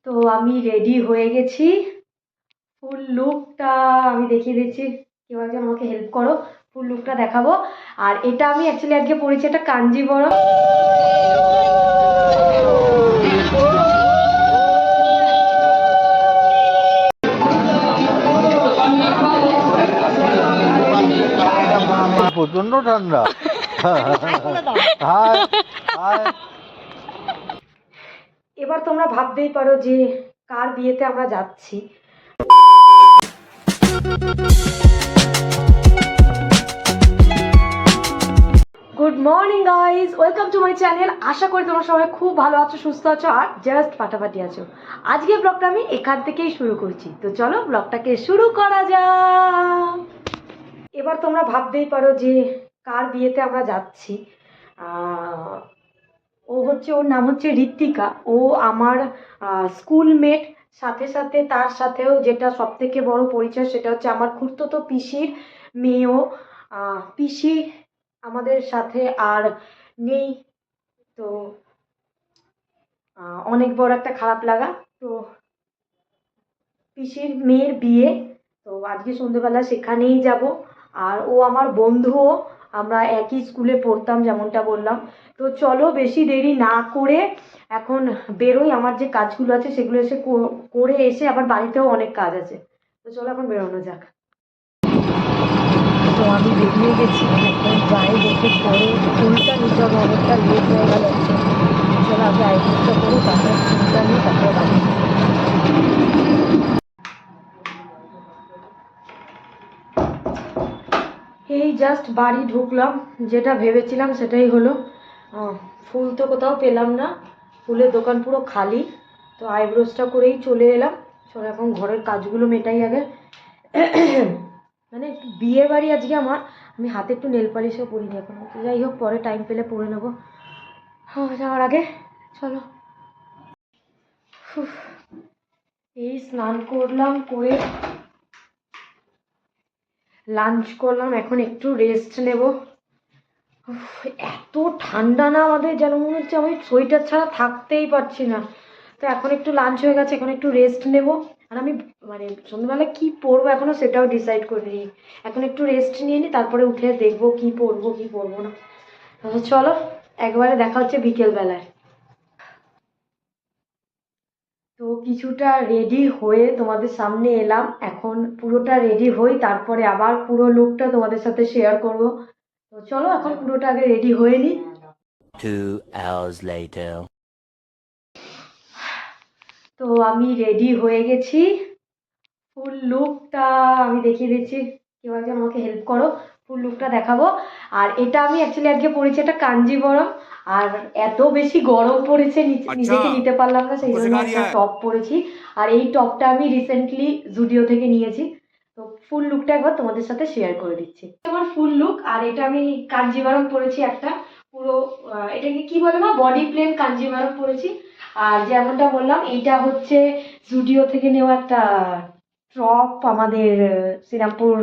তো আমি রেডি হয়ে গেছি। ফুল লুকটা আমি দেখিয়ে দিচ্ছি, কেউ একজন আমাকে হেল্প করো, ফুল লুকটা দেখাবো। আর এটা আমি অ্যাকচুয়ালি আজকে পরেছি একটা কাঞ্জিবরম। প্রচন্ড ঠান্ডা। এবার তোমরা ভাবতেই পারো যে কার বিয়েতে আমরা যাচ্ছি। Good morning guys, welcome to my channel. আশা করি তোমরা সবাই খুব ভালো আছো, সুস্থ আছো আর জাস্ট ফাটাফাটি আছো। আজকে ব্লগটা আমি এখান থেকেই শুরু করছি, তো চলো ব্লগটাকে শুরু করা যাক। এবার তোমরা ভাবতেই পারো যে কার বিয়েতে আমরা যাচ্ছি। ওর নাম হচ্ছে ঋত্বিকা। ও আমার স্কুলমেট, সাথে সাথে তার সাথেও যেটা সব থেকে বড় পরিচয় সেটা হচ্ছে আমার খুড়তুতো পিসির মেয়েও। পিসি আমাদের সাথে আর নেই, তো অনেক বড় একটা খারাপ লাগা। তো পিসির মেয়ের বিয়ে, তো আজকে সন্ধ্যেবেলা সেখানেই যাব। আর ও আমার বন্ধুও, আমরা একই স্কুলে পড়তাম যেমনটা বললাম। তো চলো বেশি দেরি না করে এখন বেরোই, আমার যে কাজগুলো আছে সেগুলো এসে করে এসে আবার বাড়িতেও অনেক কাজ আছে। তো চলো এখন বেরোনো যাক। তো আমি বেরিয়ে গেছি, এখন যাই দেখে পরে ফুলটা নিতে হবে, অনেকটা লেট হয়ে গেল। চলো আগে আইডিটা করো, তারপরে ফুলটা নিয়ে তারপরে বাড়ি। এই জাস্ট বাড়ি ঢুকলাম, যেটা ভেবেছিলাম সেটাই হলো। ফুল তো কোথাও পেলাম না, ফুলের দোকান পুরো খালি। তো আইব্রোসটা করেই চলে এলাম। চলো এখন ঘরের কাজগুলো মেটাই আগে। মানে বিয়ে বাড়ি আজকে আমার, আমি হাতে একটু নেল পালিশও পরিনি এখন। যাই হোক, পরে টাইম পেলে পরে নেবো। যাওয়ার আগে চলো। এই স্নান করলাম, করে লাঞ্চ করলাম, এখন একটু রেস্ট নেব। এত ঠান্ডা না আমাদের, যেন মনে হচ্ছে আমি সোয়েটার ছাড়া থাকতেই পারছি না। তো এখন একটু লাঞ্চ হয়ে গেছে, এখন একটু রেস্ট নেব। আর আমি মানে সন্ধ্যাবেলা কী পরবো এখনও সেটাও ডিসাইড করিনি। এখন একটু রেস্ট নিয়ে নিই, তারপরে উঠে দেখবো কী পরবো কী পরবো না। চলো একবারে দেখা হচ্ছে বিকেলবেলায়। তো কিছুটা রেডি হয়ে তোমাদের সামনে এলাম, এখন পুরোটা রেডি হই, তারপরে আবার পুরো লুকটা তোমাদের সাথে শেয়ার করব। তো চলো এখন পুরোটা আগে রেডি হয়ে নিই। 2 hours later. তো আমি রেডি হয়ে গেছি। ফুল লুকটা আমি দেখিয়ে দিচ্ছি, কেউ একজন আমাকে হেল্প করো, ফুল লুকটা দেখাবো। আর এটা আমি অ্যাকচুয়ালি আজকে পরেছি একটা কাঞ্জিবরম। আর এত বেশি গরম পড়েছে, নিজেকে নিতে পারলাম না, সেই জন্য একটা টপ পরেছি। আর এই টপটা আমি রিসেন্টলি জুডিও থেকে নিয়েছি। তো ফুল লুকটা একবার তোমাদের সাথে শেয়ার করে দিচ্ছি। আমার ফুল লুক, আর এটা আমি কাঞ্জিবরম পরেছি একটা পুরো, এটাকে কি বলে না, বডি প্লেন কাঞ্জিবরম পরেছি। আর যেমনটা বললাম, এইটা হচ্ছে জুডিও থেকে নেওয়া একটা টপ, আমাদের শ্রীরামপুর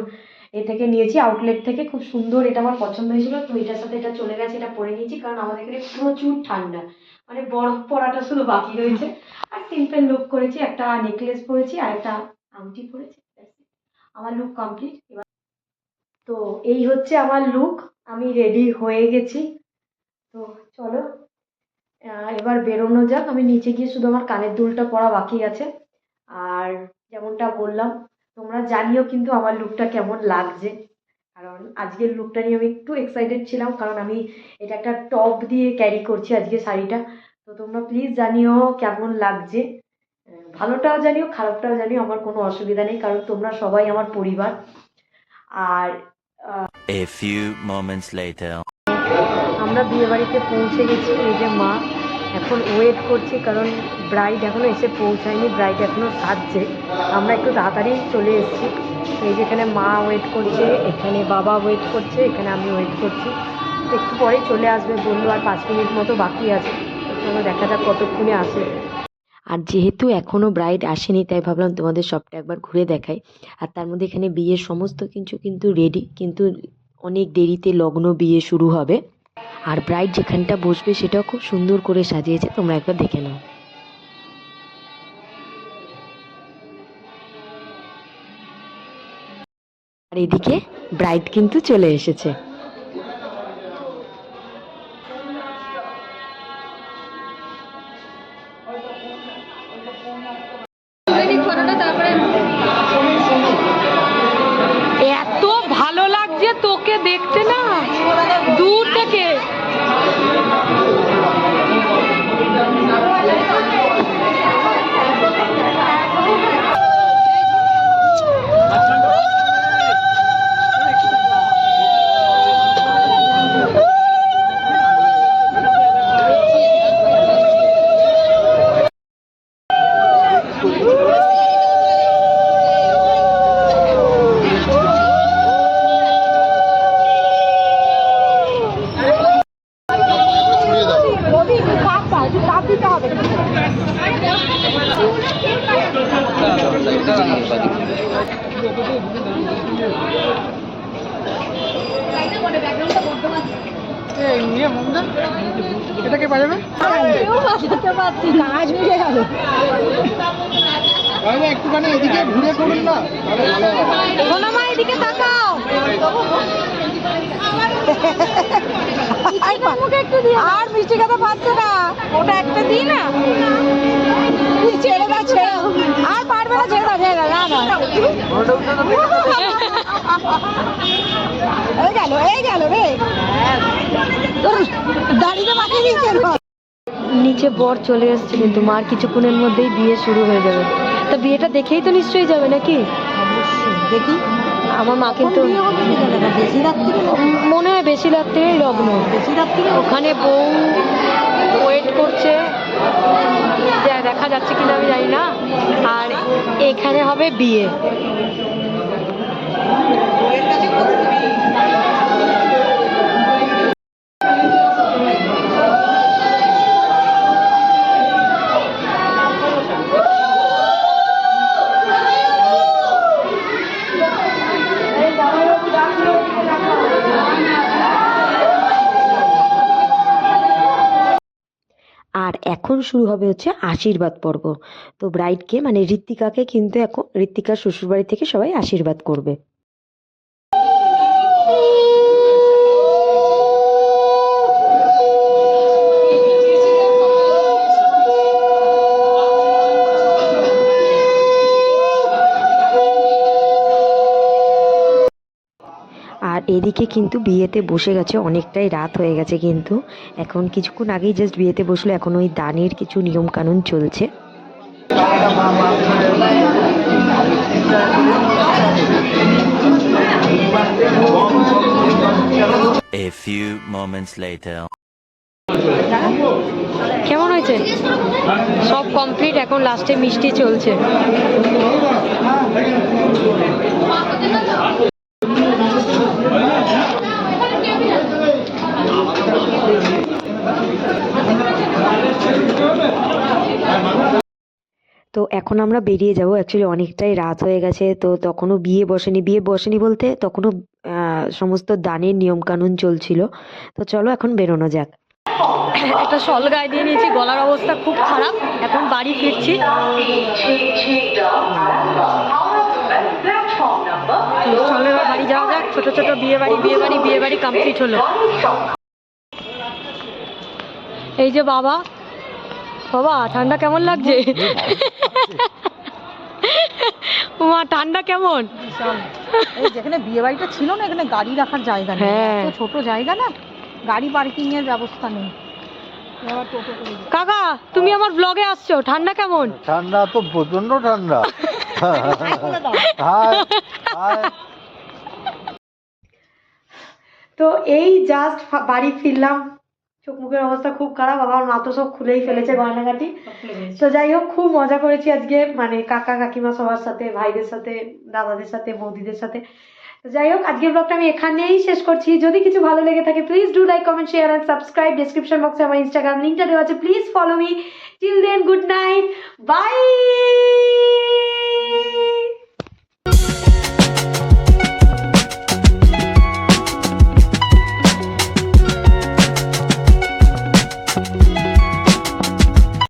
থেকে নিয়েছি, আউটলেট থেকে। খুব সুন্দর, এটা আমার পছন্দ হয়েছিল, তো এটার সাথে এটা চলে গেছে, এটা পরে নিয়েছি কারণ আমাদের এখানে প্রচুর ঠান্ডা, মানে বরফ পড়াটা শুধু বাকি রয়েছে। আর সিম্পল লুক করেছি, একটা নেকলেস পরেছি আর একটা আংটি পরেছি, আমার লুক কমপ্লিট এবার। তো এই হচ্ছে আমার লুক, আমি রেডি হয়ে গেছি। তো চলো এবার বেরোনো যাক। আমি নিচে গিয়ে শুধু আমার কানের দুলটা পরা বাকি আছে। আর যেমনটা বললাম, তোমরা জানিও কিন্তু আমার লুকটা কেমন লাগছে, কারণ আজকের লুকটা নিয়ে আমি একটু এক্সাইটেড ছিলাম, কারণ আমি এটা একটা টপ দিয়ে ক্যারি করছি আজকে শাড়িটা। তো তোমরা প্লিজ জানিও কেমন লাগছে, ভালোটাও জানিও খারাপটাও জানিও, আমার কোনো অসুবিধা নেই, কারণ তোমরা সবাই আমার পরিবার। আর A few moments later. আমরা বিয়ে বাড়িতে পৌঁছে গেছি, এই যে মা এখন ওয়েট করছি, কারণ ব্রাইড এখনও এসে পৌঁছায়নি, ব্রাইড এখনও সাজছে। আমরা একটু তাড়াতাড়ি চলে এসেছি। এই যেখানে মা ওয়েট করছে, এখানে বাবা ওয়েট করছে, এখানে আমি ওয়েট করছি। একটু পরে চলে আসবে বললো, আর 5 মিনিট মতো বাকি আছে। চলো দেখা যাক কতক্ষণে আসে। আর যেহেতু এখনও ব্রাইড আসেনি, তাই ভাবলাম তোমাদের সবটা একবার ঘুরে দেখাই। আর তার মধ্যে এখানে বিয়ের সমস্ত কিছু কিন্তু রেডি, কিন্তু অনেক দেরিতে লগ্ন বিয়ে শুরু হবে। আর ব্রাইড যেখানটা বসবে সেটাও খুব সুন্দর করে সাজিয়েছে, তোমরা একবার দেখে নাও। আর এদিকে ব্রাইড কিন্তু চলে এসেছে। এত ভালো লাগছে তোকে দেখতে না দূর থেকে। এটাকে বাজাবে কাজ মিলে গেল। একটুখানি এদিকে ঘুরে পড়ুন না, সোনামা এদিকে তাকাও। আর মিষ্টি কথা পাচ্ছে না, ওটা একটা দিই না। ছেড়ে দাও ছেড়ে দাও, আর পারবে না, ছেড়ে দাও ছেড়ে দাও। না না এই গেল রে, দাড়িতে মাখিয়ে দিয়েছে। নিচে বর চলে এসছে কিন্তু মার কিছুক্ষণের মধ্যেই বিয়ে শুরু হয়ে যাবে। তা বিয়েটা দেখেই তো নিশ্চয়ই যাবে নাকি? দেখি আমার মা কিন্তু মনে হয় বেশি রাত্রেই লগ্ন, বেশি রাত্রে ওখানে বউ ওয়েট করছে, দেখা যাচ্ছে কিনা আমি জানি না। আর এখানে হবে বিয়ে। আর এখন শুরু হবে হচ্ছে আশীর্বাদ পর্ব। তো ব্রাইডকে মানে ঋত্বিকাকে কিন্তু এখন ঋত্বিকার শ্বশুরবাড়ি থেকে সবাই আশীর্বাদ করবে। আর এদিকে কিন্তু বিয়েতে বসে গেছে, অনেকটাই রাত হয়ে গেছে কিন্তু এখন কিছুক্ষণ আগেই জাস্ট বিয়েতে বসলো। এখন ওই দানের কিছু নিয়ম কানুন চলছে। A few moments later. কেমন হয়েছে? সব কমপ্লিট, এখন লাস্টে মিষ্টি চলছে। তো এখন আমরা বেরিয়ে যাব, অ্যাকচুয়ালি অনেকটাই রাত হয়ে গেছে। তো তখনও বিয়ে বসেনি বলতে তখনও সমস্ত দানের নিয়ম কানুন চলছিল। তো চলো এখন বেরোনো যাক। একটা শল গায়ে দিয়ে নিয়েছি, গলার অবস্থা খুব খারাপ, এখন বাড়ি ফিরছি। চলো এবার বাড়ি যাওয়া যাক। ছোট ছোট বিয়ে বাড়ি কমপ্লিট হলো। এই যে বাবা ঠান্ডা কেমন লাগছে? মা ঠান্ডা কেমন? যেখানে বিয়ে বাড়িটা ছিল না, এখানে গাড়ি রাখার জায়গা নেই, এত ছোট জায়গা না, গাড়ি পার্কিং এর ব্যবস্থা নেই। কাকা তুমি আমার ব্লগে আসছো, ঠান্ডা কেমন? ঠান্ডা তো প্রচন্ড ঠান্ডা। তো এই জাস্ট বাড়ি ফিরলাম, চোখ মুখের অবস্থা খুব খারাপ। আমার মা তো সব খুলেই ফেলেছে গয়নাগাটি। তো যাই হোক, খুব মজা করেছি আজকে, মানে কাকা কাকিমা সবার সাথে, ভাইদের সাথে, দাদাদের সাথে, বৌদিদের সাথে। তো যাই হোক, আজকের ব্লগটা আমি এখানেই শেষ করছি। যদি কিছু ভালো লেগে থাকে please do like, comment, share and subscribe. Description বক্সে আমার ইনস্টাগ্রাম লিঙ্কটা দেওয়া আছে, please follow me. Till then, good night, by.